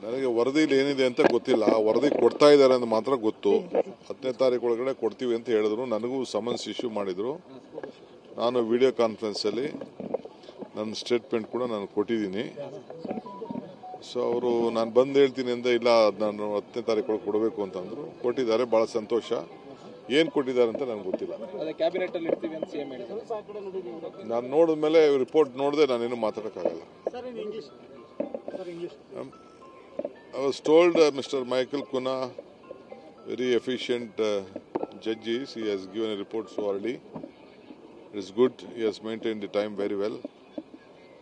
ನನಗೆ ವರದಿಯಲ್ಲಿ ಏನಿದೆ ಅಂತ ಗೊತ್ತಿಲ್ಲ. ವರದಿ ಕೊಡ್ತಾ ಇದ್ದಾರೆ ಅಂತ ಮಾತ್ರ ಗೊತ್ತು. 10ನೇ ತಾರೀಕು ಒಳಗಡೆ ಕೊಡ್ತೀವಿ ಅಂತ ಹೇಳಿದ್ರು. ನನಗೂ ಸಮನ್ಸ್ ಇಶ್ಯೂ ಮಾಡಿದ್ರು. ನಾನು ವಿಡಿಯೋ ಕಾನ್ಫರೆನ್ಸಲ್ಲಿ ನನ್ನ ಸ್ಟೇಟ್ಮೆಂಟ್ ಕೂಡ ನಾನು ಕೊಟ್ಟಿದ್ದೀನಿ. ಸೊ ಅವರು ನಾನು ಬಂದು ಹೇಳ್ತೀನಿ ಅಂತ ಇಲ್ಲ, ನಾನು 10ನೇ ತಾರೀಕು ಒಳಗೆ ಕೊಡಬೇಕು ಅಂತಂದ್ರು. ಕೊಟ್ಟಿದ್ದಾರೆ, ಭಾಳ ಸಂತೋಷ. ಏನು ಕೊಟ್ಟಿದ್ದಾರೆ ಅಂತ ನನಗೆ ಗೊತ್ತಿಲ್ಲ. ನಾನು ನೋಡಿದ ಮೇಲೆ ರಿಪೋರ್ಟ್ ನೋಡಿದೆ, ನಾನೇನು ಮಾತಾಡೋಕ್ಕಾಗಲ್ಲ. I was told Mr. Michael Kuna, very efficient judge is. He has given a report so early. It is good. He has maintained the time very well.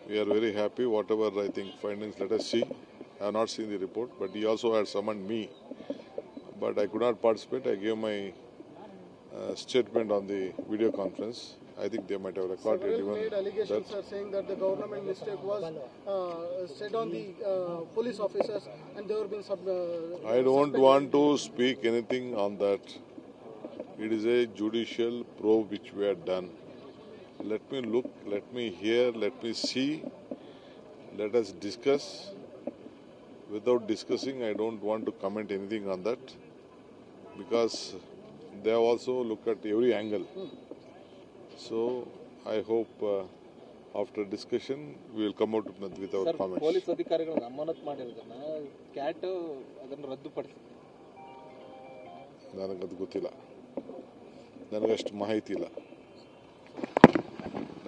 We are very happy. Whatever I think findings, let us see. I have not seen the report, but he also had summoned me. But I could not participate. I gave my statement on the video conference. I think they might have recorded Several made allegations are saying that the government mistake was said on the police officers and they were being I don't want to speak anything on that. It is a judicial probe which we have done. Let me look, let me hear, let me see. Let us discuss. Without discussing, I don't want to comment anything on that, because they have also looked at every angle. So I hope after discussion we will come out with our comments. Police ಅಧಿಕಾರಿಗಳನ್ನು ಅಮಾನತು ಮಾಡಿರೋದನ್ನ cat ಅದನ್ನು ರದ್ದುಪಡಿಸಿದೆ. ನನಗದು ಗೊತ್ತಿಲ್ಲ, ನನಗಷ್ಟು ಮಾಹಿತಿ ಇಲ್ಲ.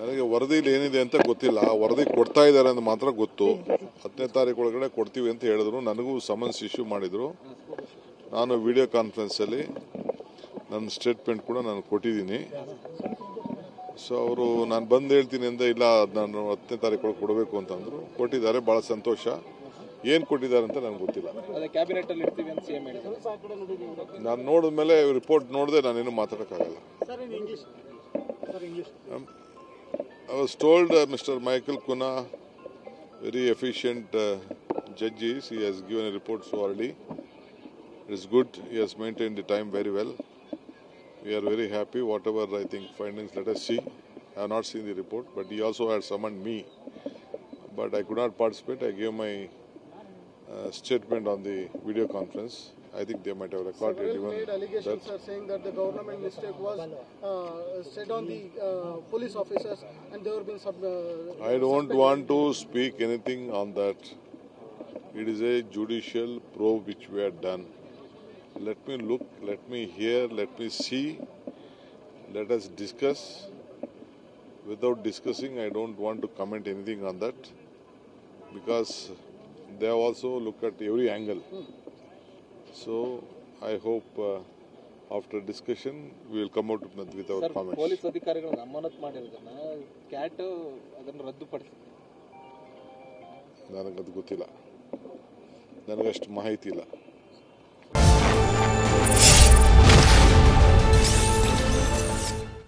ನನಗೆ ವರದಿಯಲ್ಲಿ ಏನಿದೆ ಅಂತ ಗೊತ್ತಿಲ್ಲ. ವರದಿ ಕೊಡ್ತಾ ಇದ್ದಾರೆ ಅಂತ ಮಾತ್ರ ಗೊತ್ತು. 10ನೇ ತಾರೀಕು ಒಳಗಡೆ ಕೊಡ್ತೀವಿ ಅಂತ ಹೇಳಿದ್ರು. ನನಗೂ ಸಮನ್ಸ್ ಇಶ್ಯೂ ಮಾಡಿದ್ರು. ನಾನು ವಿಡಿಯೋ ಕಾನ್ಫರೆನ್ಸಲ್ಲಿ ನನ್ನ ಸ್ಟೇಟ್ಮೆಂಟ್ ಕೂಡ ನಾನು ಕೊಟ್ಟಿದ್ದೀನಿ. ಸೊ ಅವರು ನಾನು ಬಂದು ಹೇಳ್ತೀನಿ ಅಂತ ಇಲ್ಲ, ನಾನು 10ನೇ ತಾರೀಕು ಒಳಗೆ ಕೊಡಬೇಕು ಅಂತಂದ್ರು. ಕೊಟ್ಟಿದ್ದಾರೆ, ಭಾಳ ಸಂತೋಷ. ಏನು ಕೊಟ್ಟಿದ್ದಾರೆ ಅಂತ ನನಗೆ ಗೊತ್ತಿಲ್ಲ. ನಾನು ನೋಡಿದ ಮೇಲೆ ರಿಪೋರ್ಟ್ ನೋಡಿದೆ, ನಾನೇನು ಮಾತಾಡೋಕ್ಕಾಗಲ್ಲ. I was told Mr. Michael Kuna, very efficient judge is. He has given a report so early. It is good. He has maintained the time very well. We are very happy. Whatever I think findings, let us see. I have not seen the report, but he also had summoned me. But I could not participate. I gave my statement on the video conference. I think they might have recorded Several even made allegations that. are saying that the government mistake was said on the police officers and they were being I don't want to speak anything on that. It is a judicial probe which we have done. Let me look, let me hear, let me see. Let us discuss. Without discussing, I don't want to comment anything on that, because they have also looked at every angle. So I hope after discussion we will come out with our comments. Police ಅಧಿಕಾರಿಗಳನ್ನು ಅಮಾನತು ಮಾಡಿರೋದನ್ನ cat ಅದನ್ನು ರದ್ದುಪಡಿಸಿದೆ. ನನಗದು ಗೊತ್ತಿಲ್ಲ, ನನಗಷ್ಟು ಮಾಹಿತಿ ಇಲ್ಲ.